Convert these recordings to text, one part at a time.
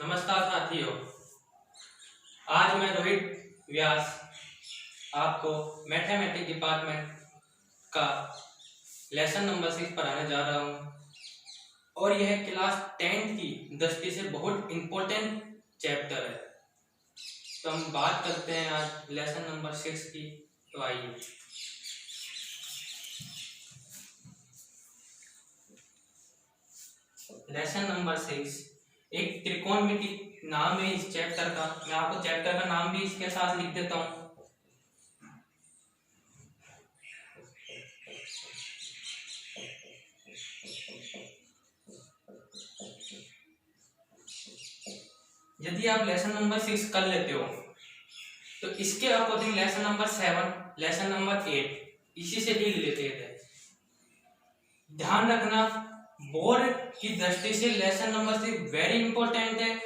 नमस्कार साथियों। आज मैं रोहित व्यास आपको मैथमेटिक्स डिपार्टमेंट का लेसन नंबर 6 पढ़ाने जा रहा हूँ और यह क्लास 10 की दृष्टि से बहुत इम्पोर्टेंट चैप्टर है। तो हम बात करते हैं आज लेसन नंबर 6 की। तो आइए, लेसन नंबर 6 एक त्रिकोणमिति नाम है इस चैप्टर का। मैं आपको चैप्टर का नाम भी इसके साथ लिख देता हूँ। यदि आप लेसन नंबर 6 कर लेते हो तो इसके according lesson number 7, lesson number 8 इसी से भी रिलेटेड है। ध्यान रखना, बोर्ड की दृष्टि से लेसन नंबर 6 वेरी इंपॉर्टेंट है।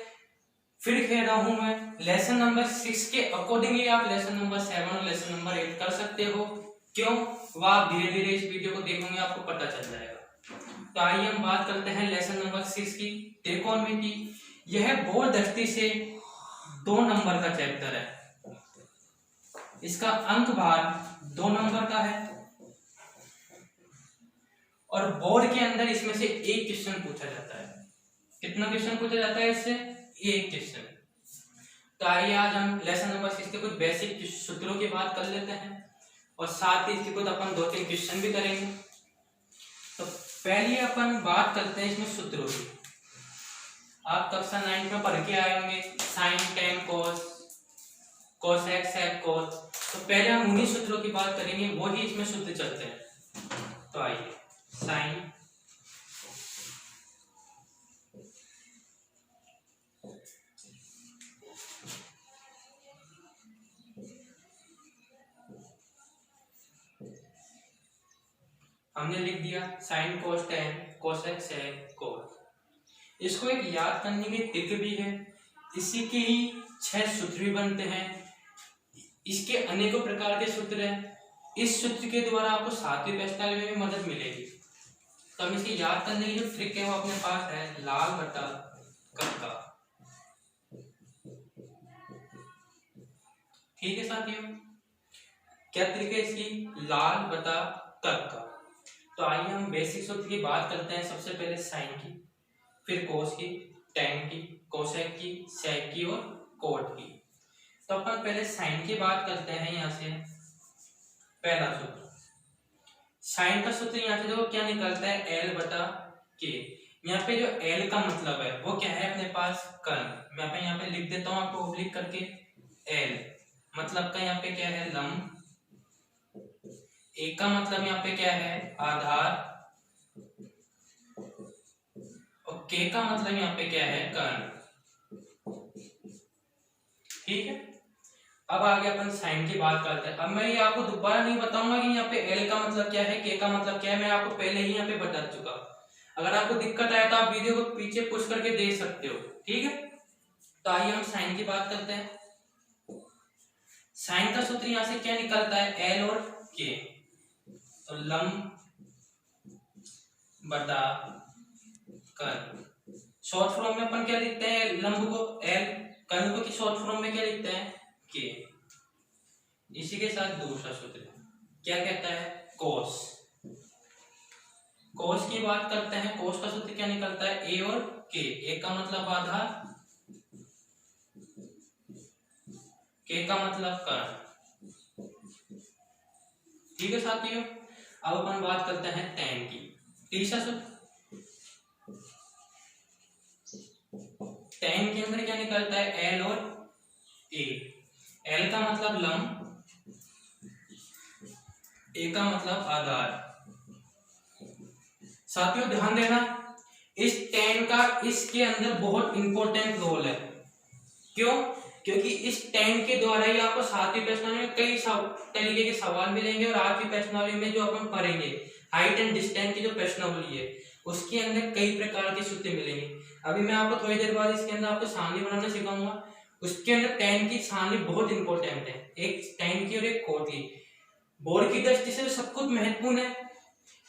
फिर कह रहा हूं मैं, लेसन नंबर 6 के अकॉर्डिंग ही आप लेसन नंबर 7 और लेसन नंबर 8 कर सकते हो। क्यों? वह आप धीरे धीरे इस वीडियो को देखोगे आपको पता चल जाएगा। तो आइए हम बात करते हैं लेसन नंबर 6 की, त्रिकोणमिति। यह बोर्ड दृष्टि से 2 नंबर का चैप्टर है। इसका अंक भार 2 नंबर का है और बोर्ड के अंदर इसमें से एक क्वेश्चन पूछा जाता है। कितना क्वेश्चन पूछा जाता है इससे? एक क्वेश्चन। तो आइए आज हम लेसन नंबर 6 के कुछ बेसिक सूत्रों की बात कर लेते हैं और साथ ही इसके कुछ अपन 2-3 क्वेश्चन भी करेंगे। तो पहले अपन बात करते हैं इसमें सूत्रों की। आप कक्षा 9 में पढ़ के आए होंगे, साइन, टेन, कोस, कोसेक, सेक, कोस। तो पहले हम उन्हीं सूत्रों की बात करेंगे, वो ही इसमें सूत्र चलते हैं। तो आइए, साइन, हमने लिख दिया साइन, कोस, टेन, कोसेक, सेक, कोस। इसको एक याद करने की ट्रिक भी है। इसी के ही 6 सूत्र भी बनते हैं। इसके अनेकों प्रकार के सूत्र हैं। इस सूत्र के द्वारा आपको 7वीं प्रश्नावली में भी मदद मिलेगी। तो हम इसे याद करने की जो ट्रिक है वो अपने पास है, लाल बटा कक्का। ठीक है साथियों, क्या ट्रिक है इसकी? लाल बटा कक्का। तो आइए हम बेसिक सूत्र की बात करते हैं। सबसे पहले साइन की, फिर कोस की, टेन की, कोसेक की, सेक की और कोट की। तो अपन पहले साइन की बात करते हैं। यहां से पहला सूत्र, साइन का सूत्र यहाँ से देखो क्या निकलता है, एल बटा के। यहाँ पे जो एल का मतलब है वो क्या है अपने पास? कर्ण। मैं यहाँ पे लिख देता हूँ आपको ओब्लिक करके। एल मतलब का यहाँ पे क्या है? लंब। ए का मतलब यहाँ पे क्या है? आधार। और के का मतलब यहाँ पे क्या है? कर्ण। ठीक है, अब आगे अपन साइन की बात करते हैं। अब मैं ये आपको दोबारा नहीं बताऊंगा कि यहाँ पे एल का मतलब क्या है, के का मतलब क्या है। मैं आपको पहले ही यहाँ पे बता चुका। अगर आपको दिक्कत आए तो आप वीडियो को पीछे पुश करके देख सकते हो। ठीक है, तो आइए हम साइन की बात करते हैं। साइन का सूत्र यहाँ से क्या निकलता है? एल और के। तो लंब बटा कर्ण। शॉर्ट फॉर्म में अपन क्या लिखते हैं? लंब को एल, कर्ण को शॉर्ट फॉर्म में क्या लिखते हैं? के। इसी के साथ दूसरा सूत्र क्या कहता है? कोस। कोस की बात करते हैं। कोस का सूत्र क्या निकलता है? ए और के। ए का मतलब आधार, के का मतलब कर्ण। ठीक है साथियों, अब अपन बात करते हैं टेन की। तीसरा सूत्र, टेन के अंदर क्या निकलता है? एल और ए। एल का मतलब लंब, ए का मतलब आधार। साथियों ध्यान देना, इस टेन का इसके अंदर बहुत इंपॉर्टेंट रोल है। क्यों? क्योंकि इस टेन के द्वारा ही आपको 7वीं प्रश्नावली में कई तरीके के सवाल मिलेंगे और 8वीं प्रश्नावली में जो अपन पढ़ेंगे हाइट एंड डिस्टेंस की जो प्रश्नावली है उसके अंदर कई प्रकार के सूत्र मिलेंगे। अभी मैं आपको थोड़ी देर बाद इसके अंदर आपको सारणी बनाना सिखाऊंगा। उसके अंदर टेन की सारणी बहुत इंपॉर्टेंट है, एक टेन की और एक कोट की। बोर्ड की दृष्टि से सब कुछ महत्वपूर्ण है,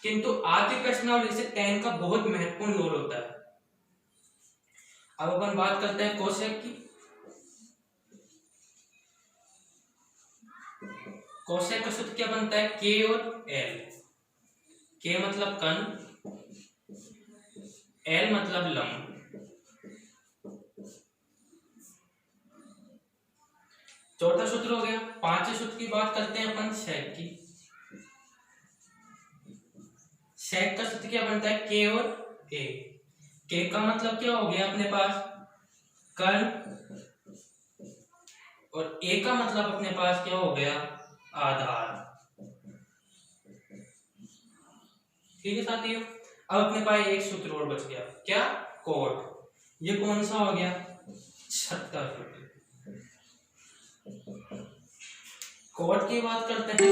किंतु 8वीं प्रश्नावली से टेन का बहुत महत्वपूर्ण रोल होता है। अब अपन बात करते हैं कोसेक की। कोसेक का सूत्र क्या बनता है, के और एल। के मतलब कर्ण, एल मतलब लंब। चौथा सूत्र हो गया। पांचवें सूत्र की बात करते हैं अपन सेक की। सेक का सूत्र क्या बनता है, के और ए। के का मतलब क्या हो गया अपने पास, कर्ण, और ए का मतलब अपने पास क्या हो गया, आधार। ठीक है साथियों। अब अपने पास एक सूत्र और बच गया, क्या, कोट। ये कौन सा हो गया, छठा सूत्र। कोट की बात करते हैं,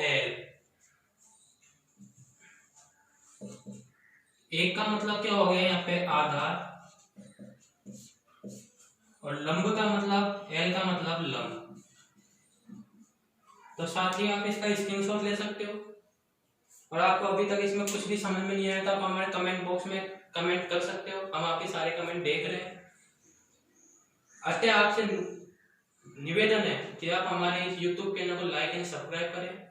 एल। एक का मतलब क्या हो गया यहाँ पे, आधार, और लंब का मतलब, एल का मतलब लंब। तो साथ ही आप इसका स्क्रीनशॉट ले सकते हो। और आपको अभी तक इसमें कुछ भी समझ में नहीं आया तो आप हमारे कमेंट बॉक्स में कमेंट कर सकते हो, हम आपके सारे कमेंट देख रहे हैं। अतः आपसे निवेदन है कि आप हमारे इस YouTube चैनल को लाइक एंड सब्सक्राइब करें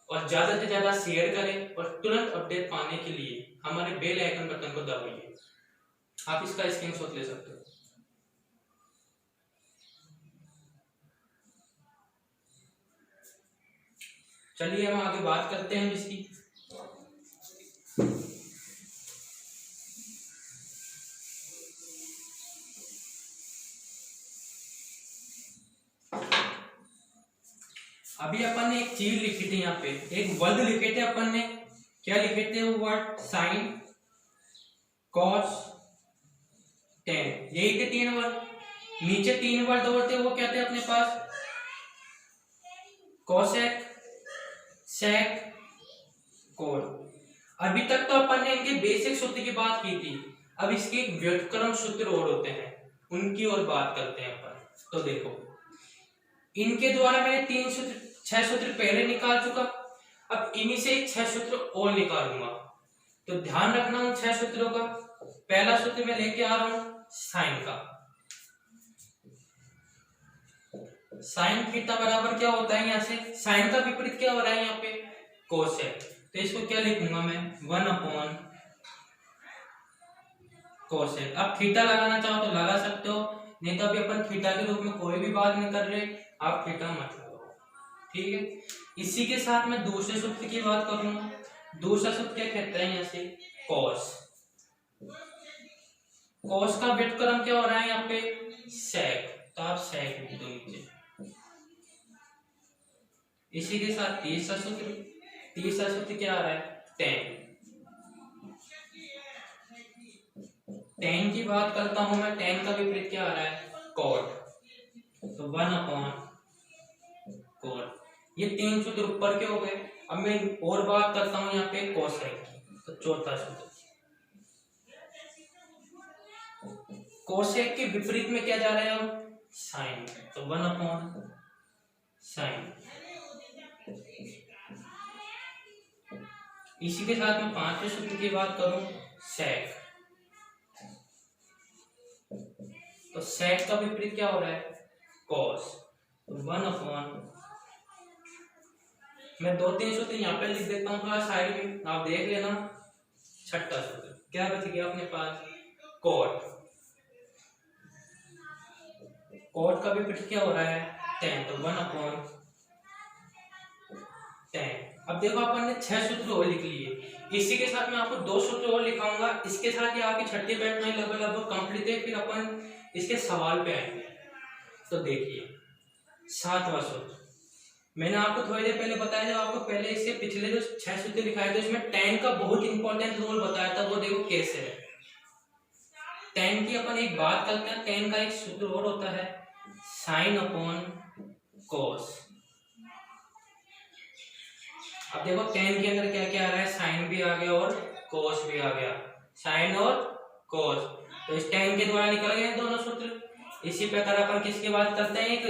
और ज्यादा से ज्यादा शेयर करें, और तुरंत अपडेट पाने के लिए हमारे बेल आइकन बटन को दबाइए। आप इसका स्क्रीनशॉट ले सकते हो। चलिए हम आगे बात करते हैं इसकी। अभी अपन ने एक चीज लिखी थी यहाँ पे, एक वर्ड लिखे थे अपन ने। क्या लिखे थे वो वर्ड, साइन, कॉस, टेन। यही थे तीन वर्ड। नीचे तीन वर्ड और थे, वो क्या थे अपने पास, कोसेक, सेक, कोट। अभी तक तो अपन ने इनके बेसिक सूत्र की बात की थी। अब इसके एक व्युत्क्रम सूत्र और होते हैं, उनकी और बात करते हैं अपन। तो देखो, इनके द्वारा मैंने तीन सूत्र, छह सूत्र पहले निकाल चुका। अब इन्हीं से 6 सूत्र और निकालूंगा। तो ध्यान रखना उन 6 सूत्रों का। पहला सूत्र मैं लेके आ रहा हूं साइन का। साइन थीटा बराबर क्या होता है, यहां से साइन का विपरीत क्या हो रहा है यहाँ पे, कोसेक। तो इसको क्या लिखूंगा मैं, 1 अपॉन कोसेक। अब थीटा लगाना चाहो तो लगा सकते हो, नहीं तो अभी अपन थीटा के रूप में कोई भी बात नहीं कर रहे, आप थीटा मत लगाओ। ठीक है। इसी के साथ मैं दूसरे सूत्र की बात करूंगा। दूसरा सूत्र क्या कहता है यहाँ से, कॉस। कॉस का व्युत्क्रम क्या हो रहा है यहाँ पे, सेक। तो आप सेक लिख दो नीचे। इसी के साथ तीसरा सूत्र, तीसरा सूत्र क्या आ रहा है, टेन। टेन की बात करता हूं मैं, टेन का विपरीत क्या आ रहा है, कॉट। तो 1 अपॉन कॉट। ये तीन सूत्र ऊपर के हो गए। अब मैं और बात करता हूं यहाँ पे कोसेक की। तो चौथा सूत्र, कोसेक के विपरीत में क्या जा रहा है, हम साइन। तो 1 अपॉन साइन। इसी के साथ में पांचवें सूत्र की बात करूं, सेक। तो सेक का विपरीत क्या हो रहा है, कॉस। तो 1 अपॉन, मैं 2-3 सूत्र यहाँ पे लिख देता हूँ थोड़ा साइड में, आप देख लेना। छठा सूत्र क्या बच गया अपने पास, कॉट। कॉट का विपरीत क्या हो रहा है, टेन। तो 1 अपॉन टेन। अब देखो अपन ने 6 सूत्र और लिख लिए। इसी के साथ मैं आपको 2 सूत्र और लिखाऊंगा। इसके साथ ही आपकी छठी बैठ में लगभग कंप्लीट है। फिर अपन इसके सवाल पे आएंगे। तो देखिए, 7वां सूत्र मैंने आपको थोड़ी देर पहले बताया, जब आपको पहले इससे पिछले जो 6 सूत्र लिखाए थे उसमें टेन का बहुत इंपॉर्टेंट रोल बताया था। वो देखो कैसे है। टेन की अपन एक बात करते हैं। टेन का एक सूत्र और होता है, साइन अपॉन कॉस। अब देखो टेन के अंदर क्या क्या आ रहा है, साइन भी आ गया और कॉस भी आ गया। साइन और कॉस, तो इस टेन के द्वारा निकल गए दोनों सूत्र। इसी प्रकार अपन किसकी बात करते हैं, एक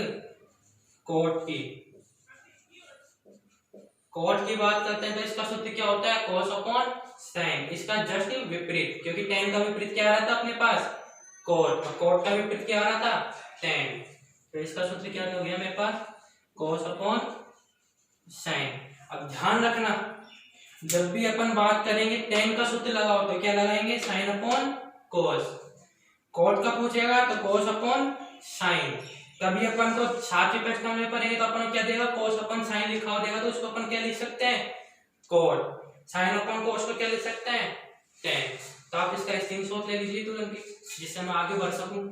कोट की। कॉट की बात करते हैं तो इसका सूत्र क्या होता है, कॉस अपॉन साइन। इसका जस्ट विपरीत, क्योंकि टेन का विपरीत क्या आ रहा था अपने पास, कॉट, और कॉट का विपरीत क्या आ रहा था, टेन। तो इसका सूत्र क्या हो गया मेरे पास, कॉस अपॉन साइन। अब ध्यान रखना, जब भी अपन बात करेंगे टेन का सूत्र लगाओ तो क्या लगाएंगे, साइन अपॉन कॉस। कॉट का पूछेगा तो कॉस अपॉन साइन। कभी अपन को सातवें प्रश्न में पढ़ेंगे तो अपन क्या देगा, कॉस अपन साइन लिखा हुआ देगा, तो उसको अपन क्या लिख सकते हैं, कॉट। साइन अपन कॉस को क्या लिख सकते हैं, टेन। तो आप इसका स्क्रीनशॉट ले लीजिए तुरंत, जिससे मैं आगे बढ़ सकूं।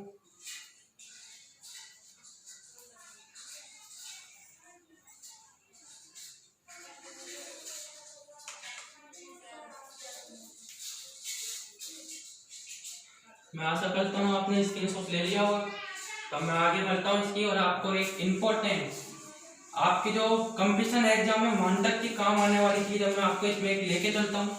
मैं आशा करता हूँ आपने स्क्रीनशॉट ले लिया होगा। तो मैं आगे बढ़ता हूँ इसकी, और आपको एक इम्पोर्टेंट आपकी जो कंपटीशन एग्जाम में वन तक की काम आने वाली चीज मैं आपको इसमें एक लेके चलता हूँ।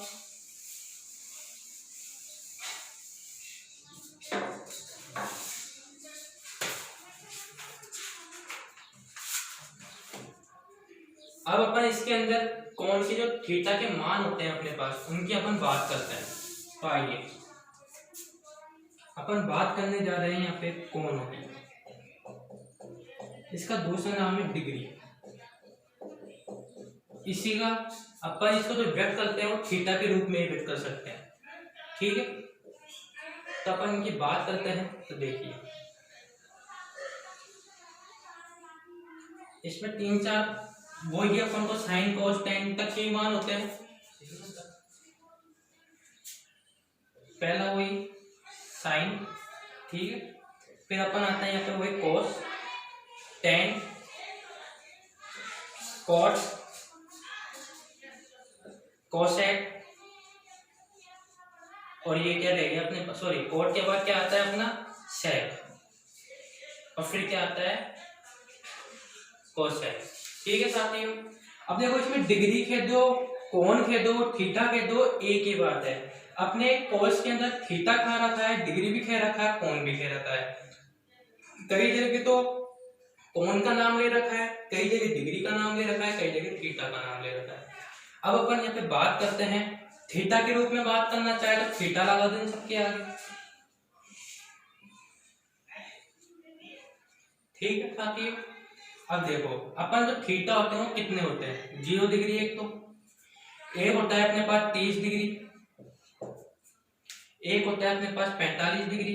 अब अपन इसके अंदर कौन के जो थीटा के मान होते हैं अपने पास, उनकी अपन बात करते हैं। तो आइए अपन बात करने जा रहे हैं यहाँ पे कोण होगी, इसका दूसरा नाम है डिग्री। इसी का अपन इसको जो व्यक्त करते हैं वो थीटा के रूप में ही व्यक्त कर सकते हैं, ठीक है। तो अपन इनकी बात करते हैं। तो देखिए इसमें तीन चार वही अपन को साइन कॉस टेन तक के मान होते हैं। पहला वही साइन, ठीक है। फिर अपन आता है यहाँ पे वही कॉस, टेन, कॉट, कोसेक, और ये क्या रहेगा अपने, सॉरी कॉट के बाद क्या आता है अपना सेक, और फिर क्या आता है कोसेक, ठीक है साथियों। अब देखो इसमें डिग्री के दो, कोण के दो, थीटा के दो, एक ही बात है। अपने कोस के अंदर थीटा खा रखा है, डिग्री भी खा रखा है, कोण भी खा रखा है। कई जगह तो कोण का नाम ले रखा है, कई जगह डिग्री का नाम ले रखा है, कई जगह थीटा का नाम ले रखा है। अब अपन यहाँ पे बात करते हैं, थीटा के रूप में बात करना चाहे तो थीटा लगा दें सबके आगे, ठीक है साथियों। अब देखो अपन जो थीटा होते हैं वो कितने होते हैं, 0 डिग्री एक, तो एक होता है अपने पास 30 डिग्री, एक होता है अपने पास 45 डिग्री,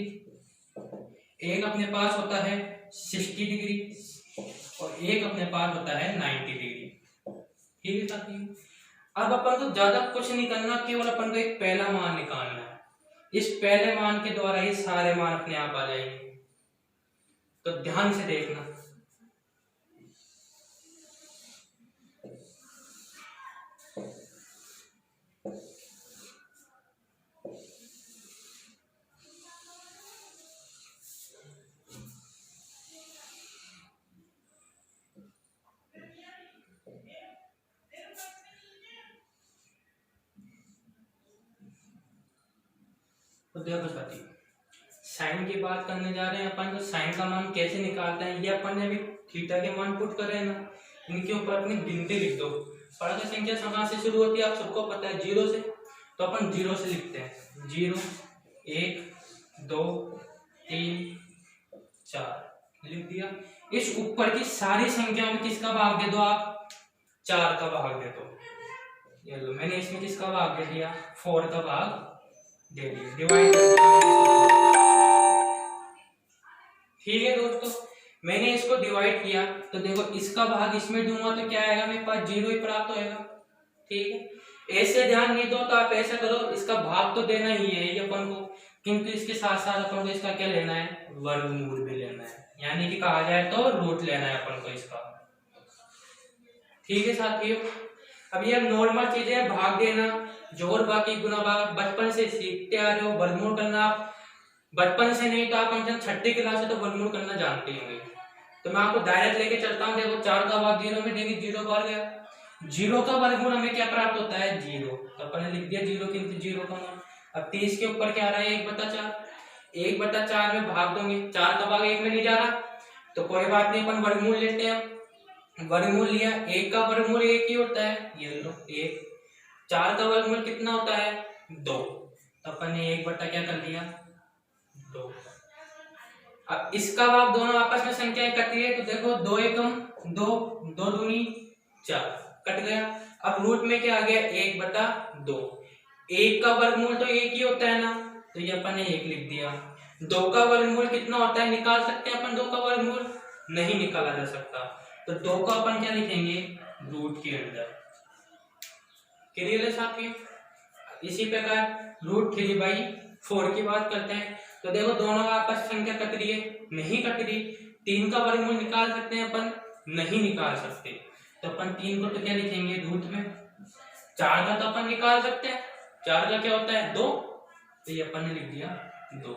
एक अपने पास होता है 60 डिग्री, और एक अपने पास होता है 90 डिग्री, ठीक है साथियों। अब अपन को ज्यादा कुछ नहीं करना, केवल अपन को एक पहला मान निकालना है। इस पहले मान के द्वारा ही सारे मान अपने आप आ जाएंगे, तो ध्यान से देखना। तो देखो साथी, साइन की बात करने जा रहे हैं अपन, तो साइन का मान कैसे निकालते हैं, ये अपन ने अभी थीटा के मान पुट करे ना, इनके ऊपर अपनी गिनती लिख दो। पढ़कर संख्या कहाँ से शुरू होती है आप सबको पता है, 0 से। तो अपन 0 से लिखते हैं, 0 1 2 3 4 लिख दिया। इस ऊपर की सारी संख्या में किसका भाग दे दो आप, 4 का भाग दे दो। ये लो मैंने इसमें किसका भाग दे दिया, 4 का भाग दे दिया, डिवाइड। ठीक है दोस्तों, मैंने इसको डिवाइड किया तो देखो इसका भाग इसमें दूंगा तो क्या आएगा मेरे पास, 0 ही प्राप्त होएगा, ठीक है। ऐसे ध्यान नहीं दो तो आप ऐसा करो, इसका भाग तो देना ही है ये अपन को, किंतु इसके साथ साथ अपन को इसका क्या लेना है, वर्गमूल भी लेना है, यानी कि कहा जाए तो रूट लेना है अपन को इसका, ठीक है साथियों। अब ये नॉर्मल चीजें, भाग देना, जोड़ बाकी गुना भाग, बचपन से सीखते आ रहे हो। वर्गमूल करना आप बचपन से नहीं तो आप कम छठी क्लास से तो वर्गमूल करना जानते होंगे। तो मैं आपको डायरेक्ट लेके चलता हूँ, देखो 4 का भाग 0 में देंगे, 0 बाहर गया, 0 का वर्गमूल हमें क्या प्राप्त होता है, 0। तो अपन ने लिख दिया 0 किंतु 0 का मान। अब 30 के ऊपर क्या आ रहा है, 1/4, 1/4 में भाग दोगे, 4 का भाग 1 में नहीं जा रहा, तो कोई बात नहीं, अपन वर्गमूल लेते हैं। वर्गमूल लिया, 1 का वर्गमूल 1 ही होता है, ये लो 1। 4 का वर्गमूल कितना होता है 2, तो अपन ने 1 बटा क्या कर लिया 2। अब इसका भाग दोनों आपस में संख्याएं कट रही है, तो देखो 2 एकम 2, 2 दूनी 4 कट गया। अब रूट में क्या आ गया 1 बटा 2। 1 का वर्गमूल तो 1 ही होता है ना, तो ये अपन ने 1 लिख दिया। 2 का वर्गमूल कितना होता है निकाल सकते हैं अपन 2 का वर्गमूल, नहीं निकाला जा सकता, तो 2 को अपन क्या लिखेंगे रूट के अंदर। क्लियर है साथियों। इसी प्रकार √3/4 की बात करते हैं, तो देखो दोनों आपस में संख्या कट रही है, नहीं कट रही। 3 का वर्गमूल निकाल सकते हैं अपन, नहीं निकाल सकते, तो अपन 3 को तो क्या लिखेंगे रूट में। 4 का तो अपन निकाल सकते हैं, 4 का क्या होता है 2, तो ये अपन ने लिख दिया 2।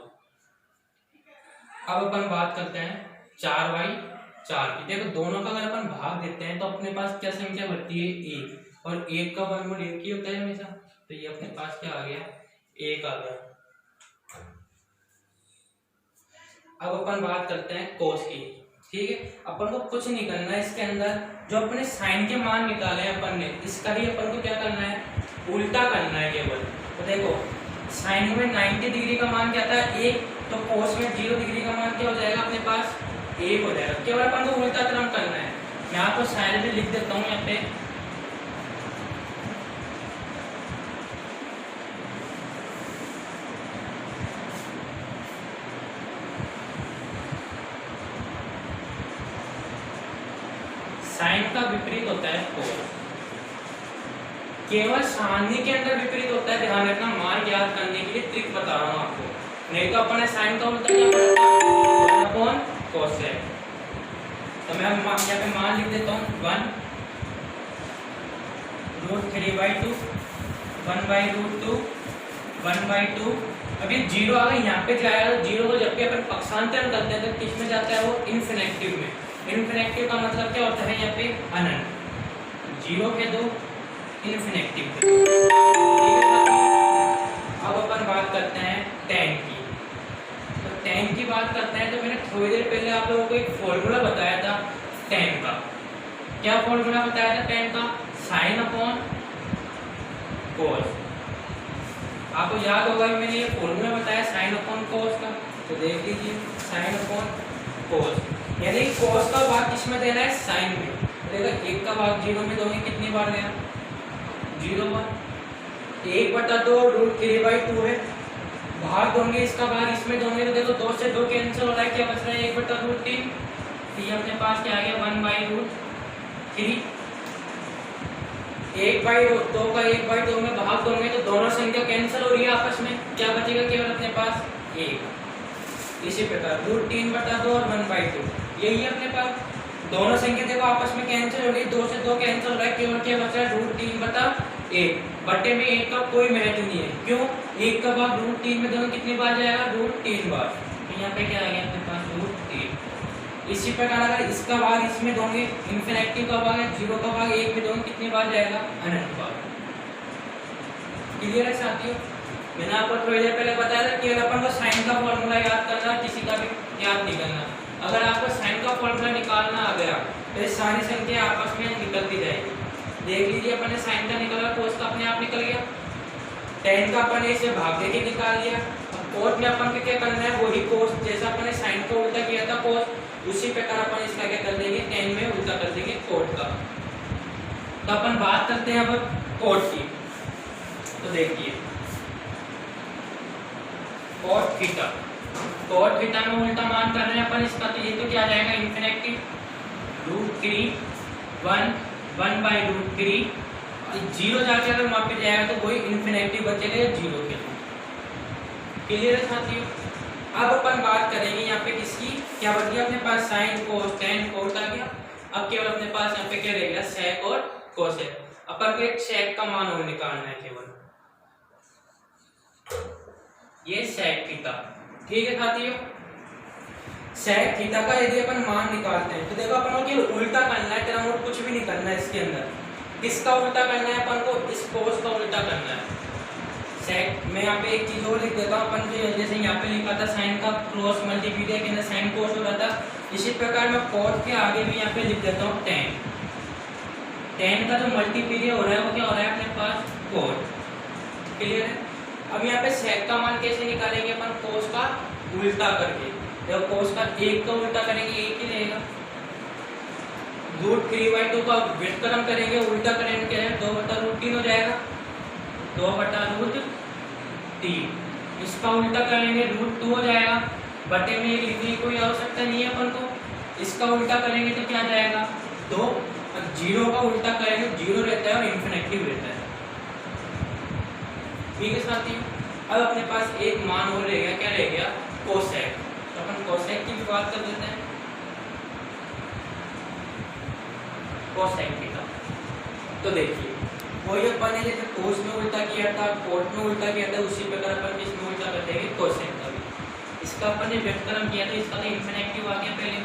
अब अपन बात करते हैं 4/4 की। देखो दोनों का अगर अपन भाग देते हैं तो अपने पास क्या संख्या बचती है 1, और 1 का वर्गमूल 1 ही होता है हमेशा, तो ये अपने पास क्या आ गया 1 आ गया। अब अपन बात करते हैं कोस की। ठीक है, अपन को कुछ नहीं करना है इसके अंदर, जो अपने साइन के मान निकाले हैं अपन ने, इसका ही अपन को क्या करना है उल्टा करना है केवल। तो देखो साइन में 90 डिग्री का मान क्या था 1, तो कोस में 0 डिग्री का मान क्या हो जाएगा अपने पास 1 हो जाएगा। केवल अपन को उल्टा क्रम करना है। मैं आपको साइन भी लिख देता हूँ यहाँ पे, साइन का विपरीत होता है कोस, केवल सारणी के अंदर विपरीत होता है। ध्यान रखना, मान याद करने के लिए ट्रिक बता रहा हूँ आपको, नहीं तो अपन साइन का उल्टा क्या पड़ेगा अपॉन कोस है। तो मैं यहाँ पे मान लिख देता हूँ 1 √3/2 1/√2 1/2। अभी 0 आ गया, यहाँ पे जाएगा तो 0 को जब भी अपन पक्षांतरण करते हैं तो किस में जाता है वो इन्फिनेटिव में। इन्फिनेटिव का मतलब क्या होता है यहाँ पे अनंत, 0 के 2 इन्फिनेटिव के 2। अब अपन बात करते हैं tan की। तो tan की बात करते हैं, तो मैंने थोड़ी देर पहले आप लोगों को एक फॉर्मूला बताया था tan का। क्या फॉर्मूला बताया था tan का, साइन अपॉन कोस। आपको याद होगा कि मैंने ये फॉर्मूला बताया साइन अपॉन कोस का, तो देख लीजिए साइन अपॉन कोस, यानी कोस का भाग किसमें देना है साइन में। देखो 1 का भाग 0 में दोगे कितनी बार गया 0 बार। 1/2 √3/2 है, भाग दोगे इसका भाग इसमें दोगे तो देखो 2 से 2 कैंसिल हो रहा है, क्या बच रहा है 1/√3। तो ये अपने पास क्या आ गया 1/√3। 1/2 का 1/2 में भाग दोगे तो दोनों संख्या कैंसिल हो रही है आपस में, क्या बचेगा केवल अपने पास 1। इसी प्रकार √3/2 और 1/2 यही है अपने पास। दोनों संख्या देखो आपस में कैंसिल हो रही है, 2 से 2 कैंसिल हो रहा है, केवल क्या बचा है √3/1। बटे में 1 का कोई महत्व नहीं है, क्यों 1 का भाग √3 में दोनों कितनी बार जाएगा √3 बार, तो यहाँ पे क्या आ गया अपने पास √3। इसी प्रकार अगर इसका भाग इसमें दोगे, इन्फिनेटिव का भाग है 0 का भाग 1 में दोगे कितनी बार जाएगा अनंत बार। क्लियर है साथियों। मैंने आपको थोड़ी देर पहले बताया था कि अपन को साइन का फॉर्मूला याद करना, किसी का भी याद नहीं करना। अगर आपको साइन का फॉर्मूला निकालना आ गया तो ये सारी संख्या आपस में निकलती जाएगी। देख लीजिए अपन ने साइन का निकाला, कोस का अपने आप निकल गया, tan का अपन ने इसे भाग देके निकाल लिया। अब कोस में अपन को क्या करना है वही कोस, जैसा अपन ने साइन को उल्टा किया था कोस, उसी प्रकार अपन इसका क्या कर देंगे tan में उल्टा कर देंगे कोट का। तो अपन बात करते हैं अब कोट की। तो देखिए कोट थीटा में उल्टा मान कर रहे हैं अपन इसका, तो ये तो क्या आ जाएगा इन्फिनेटिव √3 1/√3। 0 जाके अगर वहां पे जाएगा तो वही इन्फिनेटिव बचेगा 0 के। क्लियर है साथियों। अब अपन बात करेंगे यहाँ पे किसकी, क्या बच गया अपने पास साइन कोस tan कोट आ गया। अब केवल अपने पास यहाँ पे क्या रहेगा सेक और कोसेक। अपन को एक सेक का मान और निकालना है केवल, ये सेक थीटा। ठीक है साथियों, सेक थीटा का यदि अपन मान निकालते हैं तो देखो अपन को केवल उल्टा करना है, तेरा और कुछ भी नहीं करना है इसके अंदर। किसका उल्टा करना है अपन को, इस कोस का उल्टा करना है। सेक मैं यहाँ पे एक चीज और लिख देता हूँ, अपन जो जैसे यहाँ पे लिखा था साइन का क्रॉस मल्टीप्लाई के अंदर साइन कोस हो रहा था, इसी प्रकार मैं कोट के आगे भी यहाँ पे लिख देता हूँ tan। tan का जो मल्टीप्लीकेट हो रहा है वो क्या हो रहा है अपने पास cot। क्लियर है। अब यहाँ पे sec का मान कैसे निकालेंगे अपन, cos का उल्टा करके। जब cos का 1 का उल्टा करेंगे 1 ही रहेगा। √3/2 का व्युत्क्रम करेंगे, उल्टा करेंगे क्या है 2/√3 हो जाएगा, 2/√3। इसका उल्टा करेंगे √2 हो जाएगा, बटे में लिखने की कोई आवश्यकता नहीं है अपन को। इसका उल्टा करेंगे तो क्या जाएगा 2, और 0 का उल्टा करेंगे 0 रहता है और इंफिनिटिव रहता है। ठीक है साथियों। अब अपने पास एक मान और रह गया, क्या रह गया कोसेक। तो अपन कोसेक की भी बात कर लेते हैं। कोसेक थीटा, तो देखिए वही अपन ने जैसे कोस में उल्टा किया था, कोट में उल्टा किया था, उसी प्रकार अपन किस में उल्टा करते हैं कोसेक का भी। इसका अपन ने व्युत्क्रम किया था, इसका तो इंफिनिटिव आ गया पहले,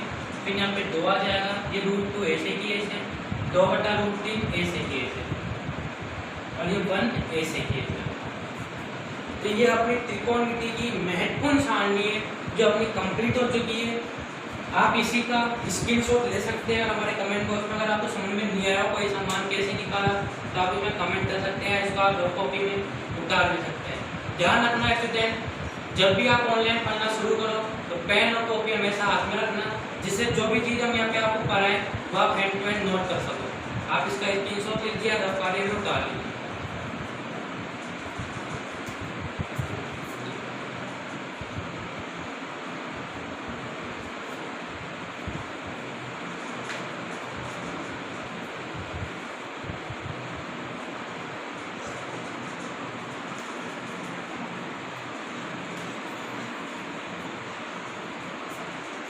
फिर यहाँ पे 2 आ जाएगा, ये √2 ऐसे की ऐसे, 2/√3 ऐसे की ऐसे, और ये 1 ऐसे की ऐसे। तो ये अपनी त्रिकोणमिति की महत्वपूर्ण सारणी है जो अपनी कंप्लीट हो चुकी है। आप इसी का स्क्रीनशॉट ले सकते हैं और हमारे कमेंट बॉक्स में अगर आपको समझ में नहीं आया कोई सम्मान कैसे निकाला तो आप इसमें कमेंट कर सकते हैं, इसको आप रफ कॉपी में उतार भी सकते हैं। ध्यान रखना स्टूडेंट, जब भी आप ऑनलाइन पढ़ना शुरू करो तो पेन और कॉपी हमेशा हाथ में रखना, जिससे जो भी चीज़ हम यहाँ पे आपको पढ़ाएं वो आप हैंड टू हैंड नोट कर सको। आप इसका स्क्रीनशॉट लीजिए, रफ कार्य में उतार लीजिए।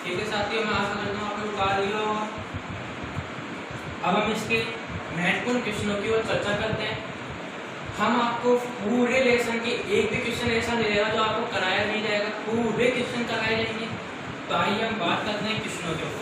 ठीक है साथियों, मैं आशा करता हूँ आपने उतार लिया होगा। अब हम इसके महत्वपूर्ण क्वेश्चनों की ओर चर्चा करते हैं। हम आपको पूरे लेसन के एक भी क्वेश्चन ऐसा नहीं रहेगा जो आपको कराया नहीं जाएगा, पूरे क्वेश्चन कराए जाएंगे। तो आइए हम बात करते हैं क्वेश्चनों के ऊपर।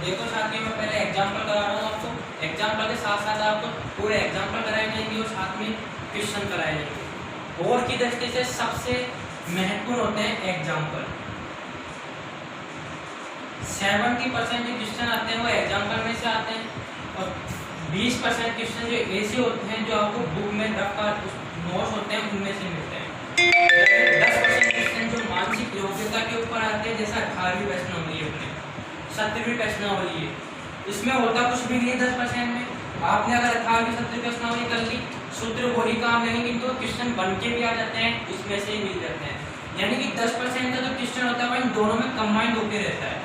देखो साथियों, मैं पहले एग्जांपल करा रहा हूँ आपको। एग्जांपल के साथ साथ आपको पूरे एग्जांपल कराए जाएंगे और साथ में क्वेश्चन कराए जाएंगे। बोर्ड की दृष्टि से सबसे महत्वपूर्ण होते हैं एग्जांपल। 70% जो क्वेश्चन आते हैं वो एग्जांपल में से आते हैं, और 20% क्वेश्चन जो ऐसे होते हैं जो आपको बुक में रखकर नोट्स होते हैं उनमें से मिलते हैं। 10% क्वेश्चन जो मानसिक योग्यता के ऊपर आते हैं, जैसा 18वीं प्रश्नावली है अपने 17वीं प्रश्नावली है, इसमें होता कुछ भी नहीं है 10% में। आपने अगर 18वीं 17वीं प्रश्नावली कर ली, सूत्र वही काम नहीं, किंतु क्वेश्चन बन के भी आ जाते हैं, इसमें से ही मिल जाते हैं। यानी कि 10% का जो क्वेश्चन होता है वो इन दोनों में कंबाइंड होकर रहता है।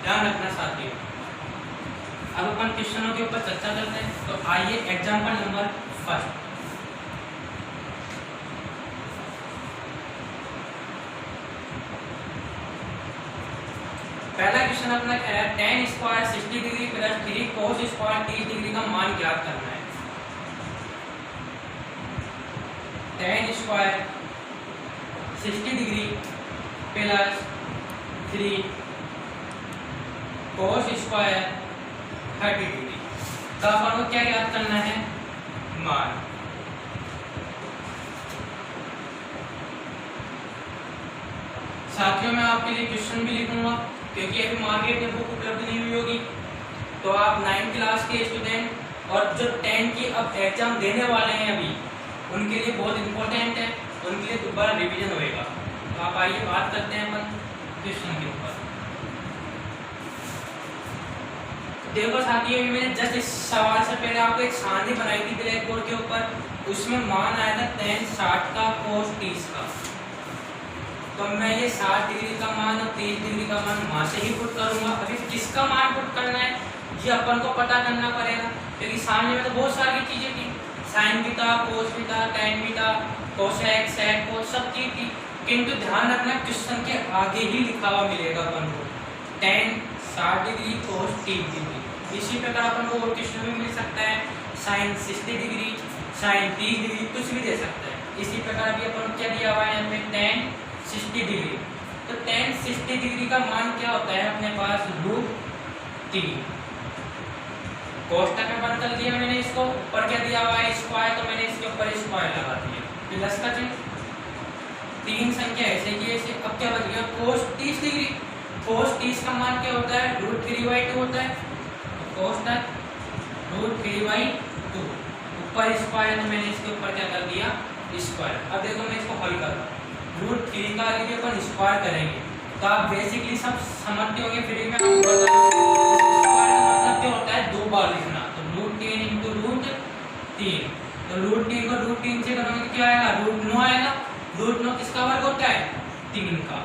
ध्यान रखना साथियों। अब अपन क्वेश्चनों के ऊपर चर्चा करते हैं। तो आइए एग्जाम्पल नंबर 1। पहला क्वेश्चन अपना क्या है, tan square 60 degree plus 3 cos square 30 degree का मान ज्ञात करना है। tan square 60 degree plus 3 cos square 30 degree का अपन को क्या ज्ञात करना है, मान। साथियों, मैं आपके लिए क्वेश्चन भी लिखूंगा क्योंकि अभी मार्केट में बुक उपलब्ध नहीं हुई होगी। तो आप 9th क्लास के स्टूडेंट और जो 10 की अब एग्जाम देने वाले हैं अभी, उनके लिए बहुत इंपॉर्टेंट है, उनके लिए दोबारा रिवीजन होएगा। तो आप आइए बात करते हैं अपन क्वेश्चन के ऊपर। देखो साथियों, मैंने जस्ट इस सवाल से पहले आपको एक सारणी बनाई थी ब्लैक बोर्ड के ऊपर, उसमें मान आया था tan 60 का cos 30 का। तो मैं ये 60 डिग्री का मान और 30 डिग्री का मान वहां से ही पुट करूंगा। अभी किसका मान पुट करना है ये अपन को पता करना पड़ेगा, क्योंकि सामने में तो बहुत सारी चीजें थी, sine theta, cos theta, tan theta, cosec, sec, cos सब चीज थी। किंतु ध्यान रखना क्वेश्चन के आगे ही लिखा हुआ मिलेगा अपन को tan 60 डिग्री cos 30 डिग्री। इसी प्रकार अपन को और क्वेश्चन में मिल सकता है साइन 60 डिग्री, साइन 30 डिग्री, कुछ भी दे सकता है। इसी प्रकार अभी अपन क्या दिया हुआ है यहाँ पे tan 60 डिग्री तो tan 60 डिग्री का मान क्या होता है अपने पास √3। कोष्टक में बंद कर दिया मैंने इसको, ऊपर क्या दिया हुआ है स्क्वायर, तो मैंने इसके ऊपर स्क्वायर लगा दिया, प्लस का चिन्ह, 3 संख्या ऐसे की ऐसे। अब क्या बच गया cos 30 डिग्री। cos 30 का मान क्या होता है √3/2 होता है, कोष्टक √3/2 ऊपर स्क्वायर, तो मैंने इसके ऊपर क्या कर दिया स्क्वायर। अब देखो मैं इसको हल कर रहा हूँ, √3 का लिए अपन स्क्वायर करेंगे तो आप बेसिकली सब समझते होंगे, फिर भी मैं आपको बता दूं स्क्वायर का मतलब क्या होता है 2 बार लिखना, तो √3 × √3, तो √3 को √3 से करोगे तो क्या आएगा √9 आएगा। √9 किसका वर्ग होता है 3 का।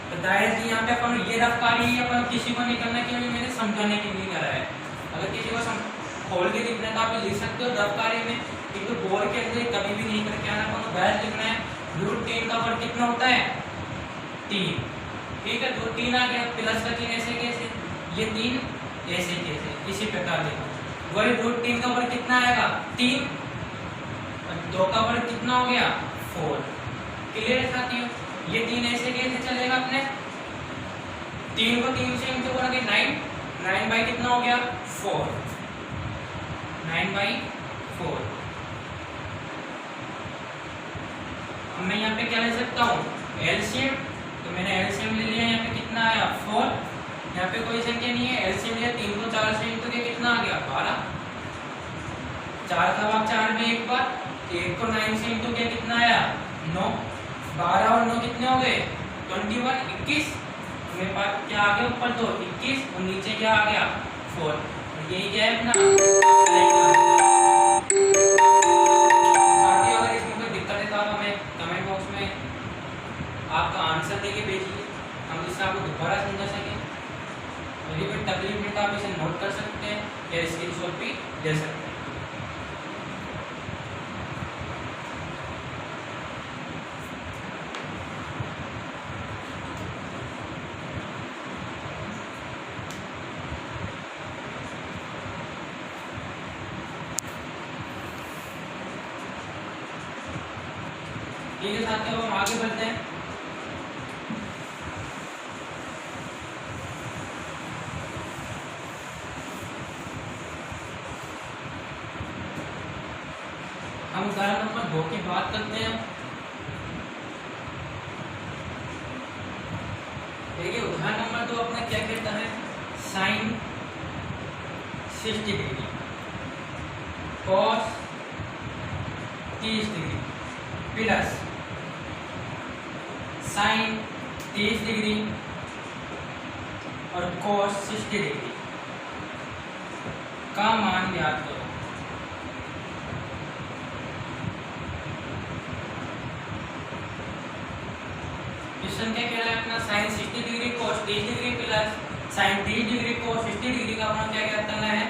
तो डायरेक्टली यहाँ पे अपन ये रफ कार्य अपन किसी को नहीं करना, क्योंकि मैंने समझाने के लिए करा है। अगर किसी को खोल के लिखना है तो आप लिख सकते हो रफ कार्य में, किंतु बोर्ड के अंदर कभी भी नहीं करके आना, अपन को बैठ लिखना है। √3 का वर्ग कितना होता है 3, ठीक है। तो 3 आ गया, प्लस का चिन्ह ऐसे कैसे, ये 3 ऐसे कैसे, इसी प्रकार देखो वही √3 का वर्ग कितना आएगा 3, और 2 का वर्ग कितना हो गया 4। क्लियर है साथियों, ये 3 ऐसे कैसे चलेगा अपने, 3 को 3 से इंटू करोगे 9 बाई कितना हो गया 4, 9/4। अब मैं यहाँ पे क्या ले सकता हूँ एलसीएम, तो मैंने एलसीएम ले लिया, यहाँ पे कितना आया 4, यहाँ पे कोई संख्या नहीं है, एलसीएम लिया 3 को 4 से इंटू के कितना आ गया 12, 4 का भाग 4 में एक बार, 1 को 9 से इंटू किया कितना आया 9, 12 और 9 कितने हो गए 21, 21, मेरे पास क्या आ गया ऊपर 2 21 और नीचे क्या आ गया 4, यही क्या है अपना। साथियों अगर इसमें कोई दिक्कत है तो आप हमें कमेंट बॉक्स में आपका आंसर देके भेजिए, हम इससे आपको दोबारा समझा सकें। यदि कोई तकलीफ में तो आप इसे नोट कर सकते हैं या स्क्रीनशॉट भी ले सकते हैं। ठीक है साथियों, हम आगे बढ़ते हैं। हम उदाहरण नंबर 2 की बात करते हैं। देखिए उदाहरण नंबर 2 अपना क्या कहता है, sin 60 degree cos 30 degree plus sin 30 degree और cos 60 डिग्री का मान ज्ञात करो। क्वेश्चन क्या कह रहा है अपना, sin 60 degree cos 30 degree plus sin 30 degree cos 60 degree का मान क्या ज्ञात करना है,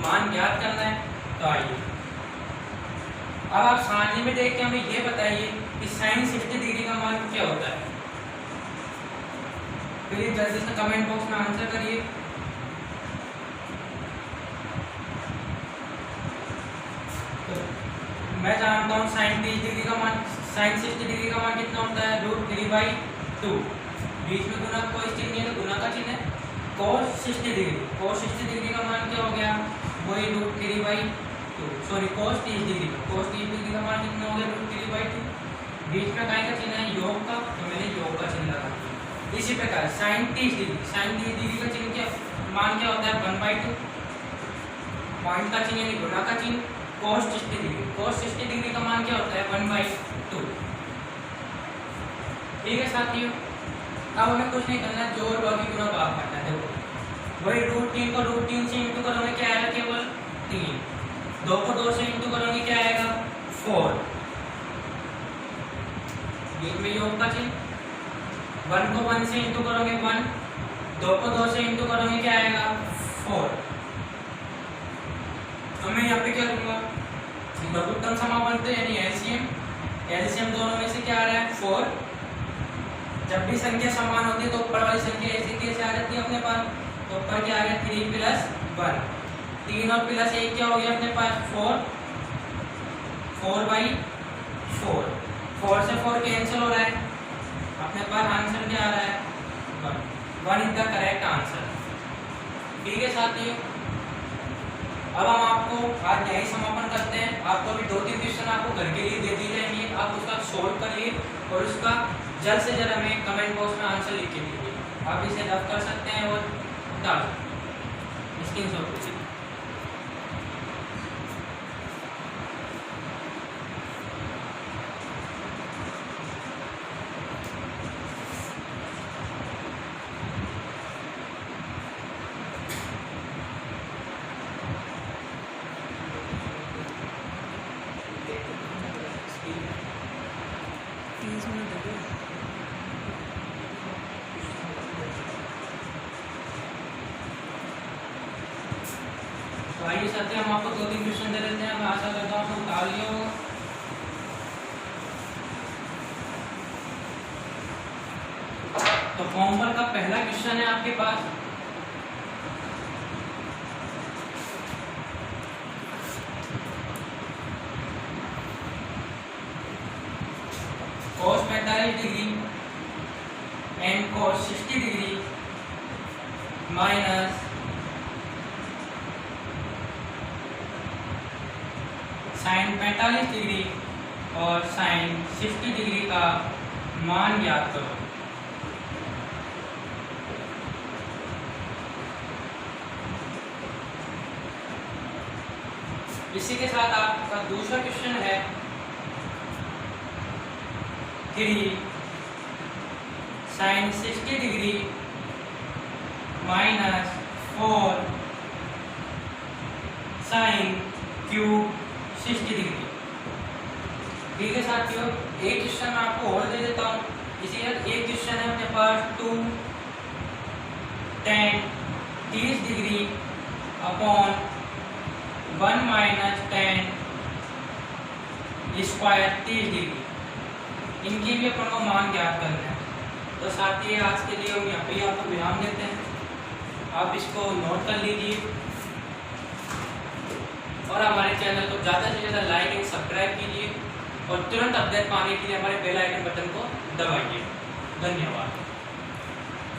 मान ज्ञात करना है। तो आइए अब आप सारणी में देख के हमें ये बताइए कि sin 60 डिग्री का मान क्या होता है। प्लीज जल्दी से कमेंट बॉक्स में आंसर करिए। तो मैं जानता हूँ sin 30 डिग्री का मान, sin 60 डिग्री का मान कितना होता है √3/2, बीच में गुना कोई चिन्ह नहीं है तो गुना का चिन्ह है। cos 60 डिग्री का मान क्या हो गया, वही √3/2, सॉरी cos 30 डिग्री का मान कितना हो गया √3/2, बीच में काय का चिन्ह है योग का, तो मैंने योग का चिन्ह लगा दिया। इसी प्रकार sin 30 डिग्री का चिन्ह क्या मान क्या होता है 1/2, पॉइंट का चिन्ह यानी गुना का चिन्ह। cos 60 डिग्री का मान क्या होता है 1/2। ठीक है साथियों, अब हमें कुछ नहीं करना, जोड़ बाकी गुना भाग करना है। देखो वही √3 को √3 से इंटू करोगे क्या आएगा केवल 3, 2 को 2 से इंटू करोगे क्या आएगा 4, बीच में योग का चिन्ह। 1 को 1 से इंटू करोगे 1, 2 को 2 से इंटू करोगे क्या आएगा 4। तो मैं यहाँ पे क्या लूंगा, लघुत्तम समापन यानी एलसीएम दोनों में से क्या आ रहा है 4। जब भी संख्या समान होती है तो ऊपर वाली संख्या ऐसे कैसे आ जाती है अपने पास, तो ऊपर क्या आ गया 3 + 1, 3 और प्लस 1 क्या हो गया अपने पास 4, 4/4, 4 से 4 कैंसिल हो रहा है, अपने पास आंसर क्या आ रहा है, 1 इज द करेक्ट आंसर। ठीक है साथियों, अब हम आपको आज यही समापन करते हैं। आपको अभी 2-3 क्वेश्चन आपको घर के लिए दे दी जाएंगे, आप उसका सोल्व करिए और उसका जल्द से जल्द हमें कमेंट बॉक्स में आंसर लिख के दीजिए। आप इसे रफ कर सकते हैं और डाल स्क्रीनशॉट लीजिए। तो आइए साथी, हम आपको 2-3 क्वेश्चन दे देते हैं। मैं आशा करता हूँ आपको उतार लिया होगा। तो होमवर्क का पहला क्वेश्चन है आपके पास, cos 45 degree and cos 60 degree minus sin 45 degree और sin 60 डिग्री का मान ज्ञात करो। इसी के साथ आपका दूसरा क्वेश्चन है 3 sin 60 degree minus 4 sin cube 60 degree. ठीक है साथियों, एक क्वेश्चन मैं आपको और दे देता हूँ। इसी तरह एक क्वेश्चन है अपने पास 2 tan 30 degree upon 1 minus tan square 30 degree. इनकी भी अपन को मान ज्ञात करना है। तो साथी आज के लिए हम यहाँ पे आपको विराम देते हैं, आप इसको नोट कर लीजिए और हमारे चैनल को ज़्यादा से ज़्यादा लाइक एंड सब्सक्राइब कीजिए और तुरंत अपडेट पाने के लिए हमारे बेल आइकन बटन को दबाइए। धन्यवाद।